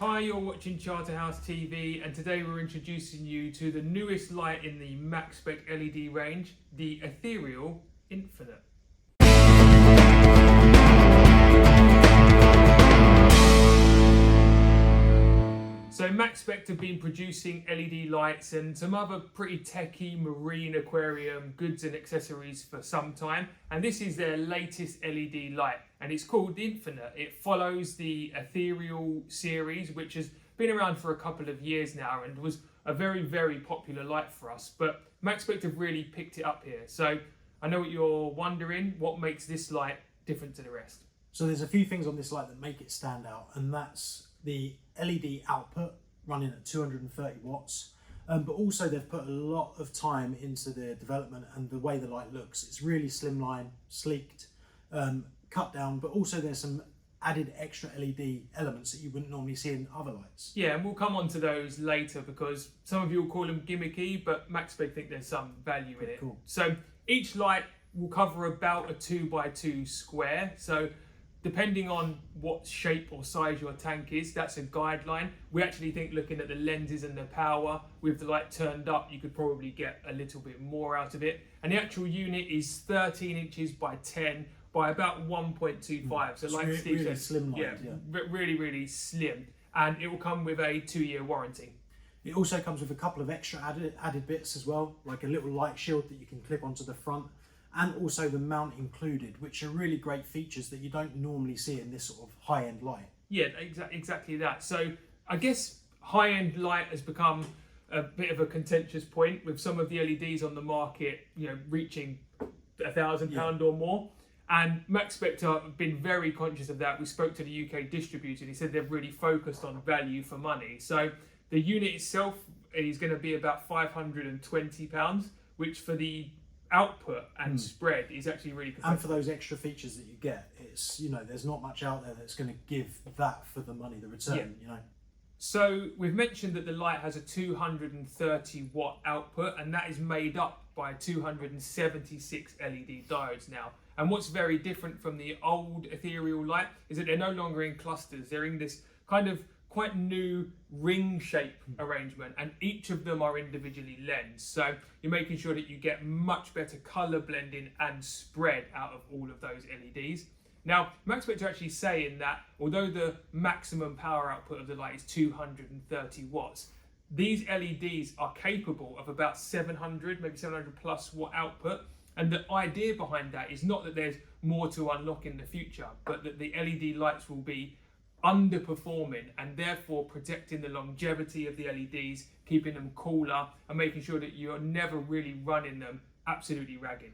Hi, you're watching Charterhouse TV, and today we're introducing you to the newest light in the Maxspect LED range, the Ethereal Infinite. So Maxspect have been producing LED lights and some other pretty techy marine aquarium goods and accessories for some time, and this is their latest LED light, and it's called the Infinite. It follows the Ethereal series, which has been around for a couple of years now and was a very popular light for us, but Maxspect have really picked it up here. So I know what you're wondering, what makes this light different to the rest? So there's a few things on this light that make it stand out, and that's the LED output running at 230 watts, but also they've put a lot of time into the development and the way the light looks. It's really slimline, sleeked, cut down, but also there's some added extra LED elements that you wouldn't normally see in other lights. Yeah, and we'll come on to those later because some of you will call them gimmicky, but Maxspect think there's some value in it. Cool. So each light will cover about a 2x2 square. So depending on what shape or size your tank is, that's a guideline. We actually think looking at the lenses and the power, with the light turned up, you could probably get a little bit more out of it. And the actual unit is 13 inches by 10 by about 1.25. So like Steve really said, slim light, really slim. And it will come with a 2-year warranty. It also comes with a couple of extra added bits as well, like a little light shield that you can clip onto the front, and also the mount included, which are really great features that you don't normally see in this sort of high-end light. Yeah, exactly that. So I guess high-end light has become a bit of a contentious point with some of the LEDs on the market, you know, reaching £1,000 or more. And Maxspect have been very conscious of that. We spoke to the UK distributor and he said they've really focused on value for money. So the unit itself is going to be about £520, which for the output and spread is actually really competitive. And for those extra features that you get, it's, you know, there's not much out there that's going to give that for the money, the return, you know. So we've mentioned that the light has a 230 watt output, and that is made up by 276 LED diodes now. And what's very different from the old ethereal light is that they're no longer in clusters. They're in this kind of quite new ring shape arrangement, and each of them are individually lensed. So you're making sure that you get much better color blending and spread out of all of those LEDs. Now, Maxspect are actually saying that although the maximum power output of the light is 230 watts, these LEDs are capable of about 700, maybe 700 plus watt output. And the idea behind that is not that there's more to unlock in the future, but that the LED lights will be underperforming and therefore protecting the longevity of the LEDs, keeping them cooler and making sure that you're never really running them absolutely ragged.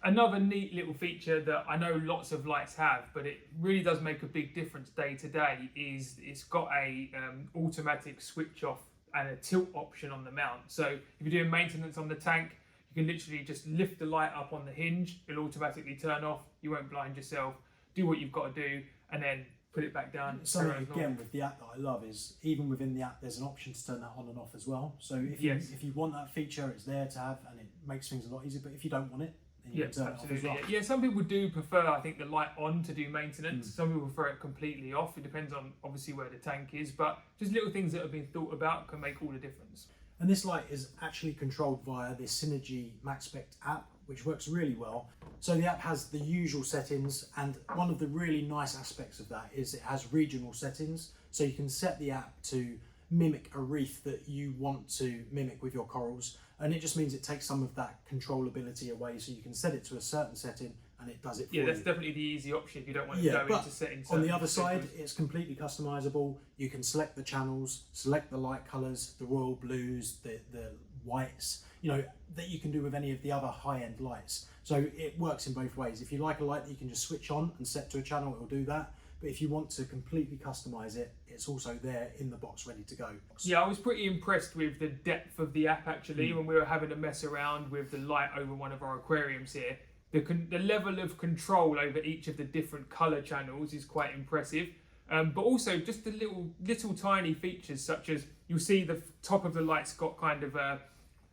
Another neat little feature that I know lots of lights have, but it really does make a big difference day to day, is it's got a automatic switch off and a tilt option on the mount. So if you're doing maintenance on the tank, you can literally just lift the light up on the hinge, it'll automatically turn off, you won't blind yourself, do what you've got to do, and then put it back down. Something again with the app that I love is even within the app there's an option to turn that on and off as well. So if you want that feature, it's there to have, and it makes things a lot easier. But if you don't want it, then you can turn it off as well. Yeah, some people do prefer, I think, the light on to do maintenance. Some people prefer it completely off. It depends on obviously where the tank is, but just little things that have been thought about can make all the difference. And this light is actually controlled via the Synergy Maxspect app, which works really well. So the app has the usual settings, and one of the really nice aspects of that is it has regional settings. So you can set the app to mimic a reef that you want to mimic with your corals, and it just means it takes some of that controllability away, so you can set it to a certain setting and it does it for you. Yeah, that's definitely the easy option if you don't want to go into settings. On the other side, it's completely customizable. You can select the channels, select the light colors, the royal blues, the whites, you know, that you can do with any of the other high-end lights. So it works in both ways. If you like a light that you can just switch on and set to a channel, it will do that. But if you want to completely customize it, it's also there in the box ready to go. Yeah, I was pretty impressed with the depth of the app actually when we were having a mess around with the light over one of our aquariums here. The level of control over each of the different color channels is quite impressive. But also just the little tiny features, such as you'll see the top of the light's got kind of a,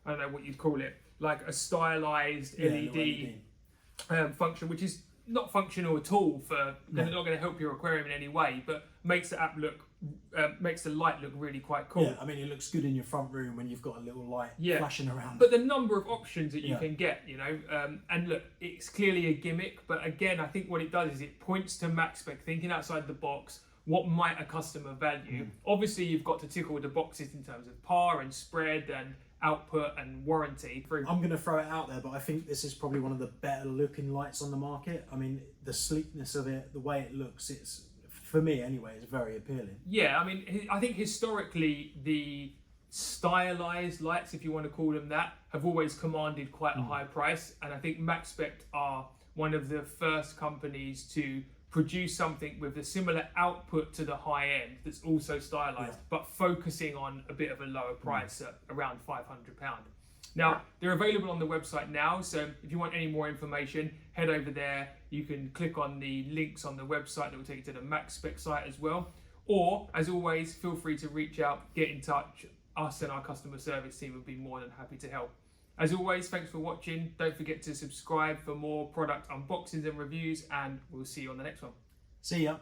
I don't know what you'd call it, like a stylized LED function, which is not functional at all for not going to help your aquarium in any way, but makes the app look makes the light look really quite cool. Yeah, I mean, it looks good in your front room when you've got a little light flashing around. But the number of options that you can get, you know, and look, it's clearly a gimmick, but again, I think what it does is it points to Maxspect thinking outside the box. What might a customer value? Obviously, you've got to tick all the boxes in terms of par and spread and output and warranty. I'm going to throw it out there, but I think this is probably one of the better looking lights on the market. I mean, the sleekness of it, the way it looks, it's, for me anyway, it's very appealing. Yeah, I mean, I think historically the stylized lights, if you want to call them that, have always commanded quite a high price, and I think Maxspect are one of the first companies to produce something with a similar output to the high end that's also stylized, but focusing on a bit of a lower price at around £500. Now, they're available on the website now, so if you want any more information, head over there. You can click on the links on the website that will take you to the Maxspect site as well. Or, as always, feel free to reach out, get in touch. Us and our customer service team would be more than happy to help. As always, thanks for watching. Don't forget to subscribe for more product unboxings and reviews, and we'll see you on the next one. See ya.